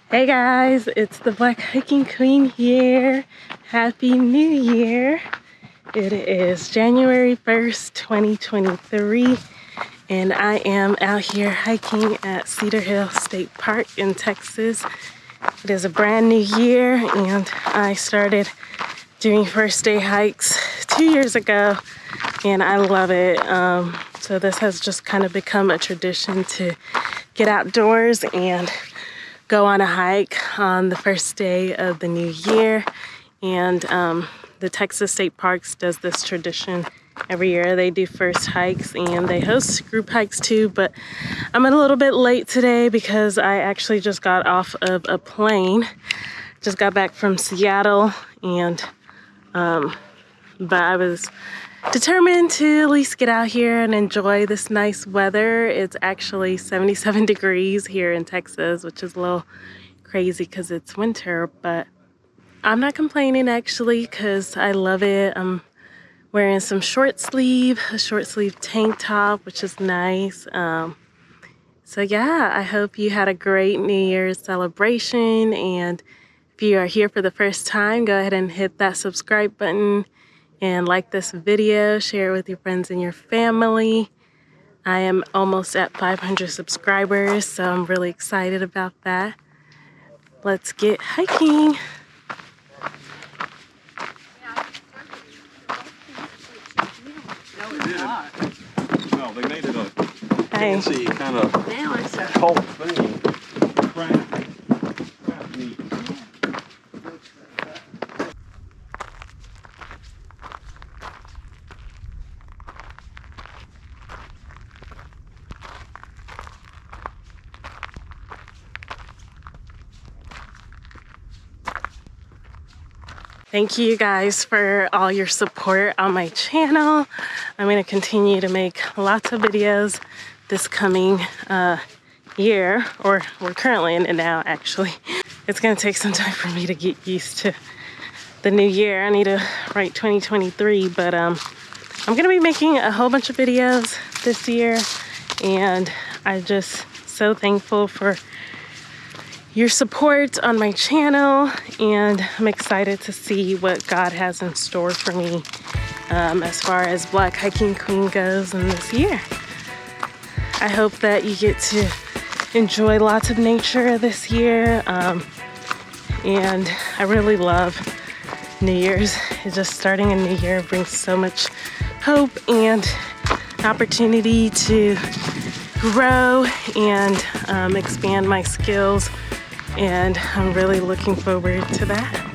Hey guys, it's the Black Hiking Queen here. Happy New Year. It is January 1st, 2023, and I am out here hiking at Cedar Hill State Park in Texas. It is a brand new year, and I started doing first day hikes 2 years ago, and I love it. So this has just kind of become a tradition to get outdoors and go on a hike on the first day of the new year. And the Texas State Parks does this tradition every year. They do first hikes and they host group hikes too, but I'm a little bit late today because I actually just got off of a plane. Just got back from Seattle, and but I was determined to at least get out here and enjoy this nice weather. It's actually 77 degrees here in Texas, which is a little crazy because it's winter, but I'm not complaining actually because I love it. I'm wearing some a short sleeve tank top, which is nice. So yeah, I hope you had a great New Year's celebration, and if you are here for the first time, go ahead and hit that subscribe button and like this video, share it with your friends and your family. I am almost at 500 subscribers, so I'm really excited about that. Let's get hiking. No, they made it a fancy kind of cult thing. Thank you guys for all your support on my channel. I'm going to continue to make lots of videos this coming year, or we're currently in it now actually. It's going to take some time for me to get used to the new year. I need to write 2023, but I'm going to be making a whole bunch of videos this year, and I'm just so thankful for your support on my channel, and I'm excited to see what God has in store for me as far as Black Hiking Queen goes in this year. I hope that you get to enjoy lots of nature this year, and I really love New Year's. It's just starting a new year brings so much hope and opportunity to grow and expand my skills, and I'm really looking forward to that.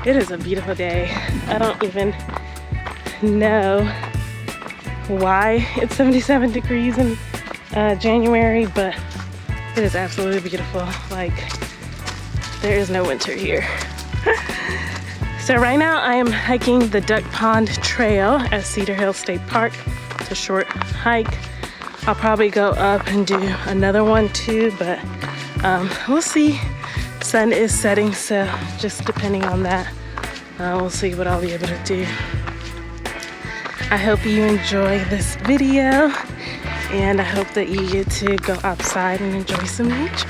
It is a beautiful day. I don't even know why it's 77 degrees in January, but it is absolutely beautiful. Like, there is no winter here. So right now I am hiking the Duck Pond Trail at Cedar Hill State Park. It's a short hike. I'll probably go up and do another one too, but we'll see. Sun is setting, so just depending on that, we'll see what I'll be able to do. I hope you enjoy this video, and I hope that you get to go outside and enjoy some nature.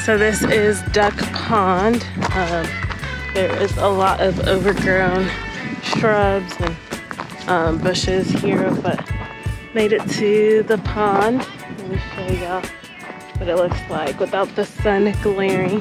So this is Duck Pond. There is a lot of overgrown shrubs and bushes here, but made it to the pond. Let me show y'all what it looks like without the sun glaring.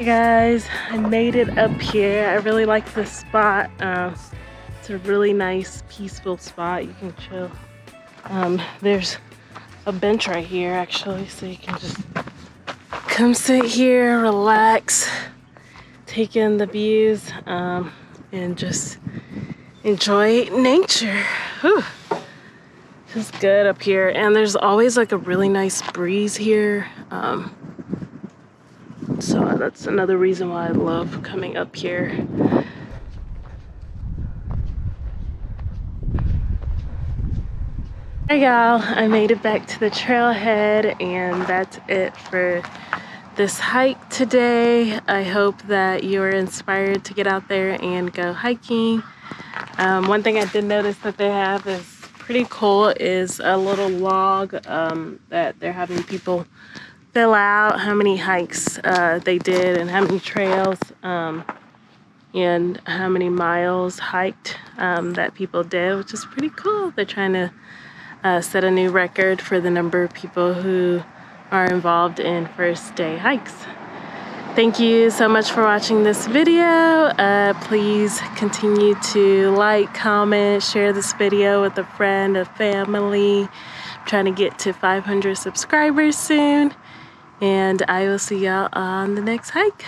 Hey guys, I made it up here. I really like this spot. It's a really nice, peaceful spot. You can chill. There's a bench right here actually, so you can just come sit here, relax, take in the views, and just enjoy nature. Whew. It's good up here, and there's always like a really nice breeze here. So that's another reason why I love coming up here. Hey y'all, I made it back to the trailhead, and that's it for this hike today. I hope that you're inspired to get out there and go hiking. One thing I did notice that they have is pretty cool is a little log that they're having people fill out how many hikes they did and how many trails and how many miles hiked that people did, which is pretty cool. They're trying to set a new record for the number of people who are involved in first day hikes. Thank you so much for watching this video. Please continue to like, comment, share this video with a friend, a family. I'm trying to get to 500 subscribers soon. And I will see y'all on the next hike.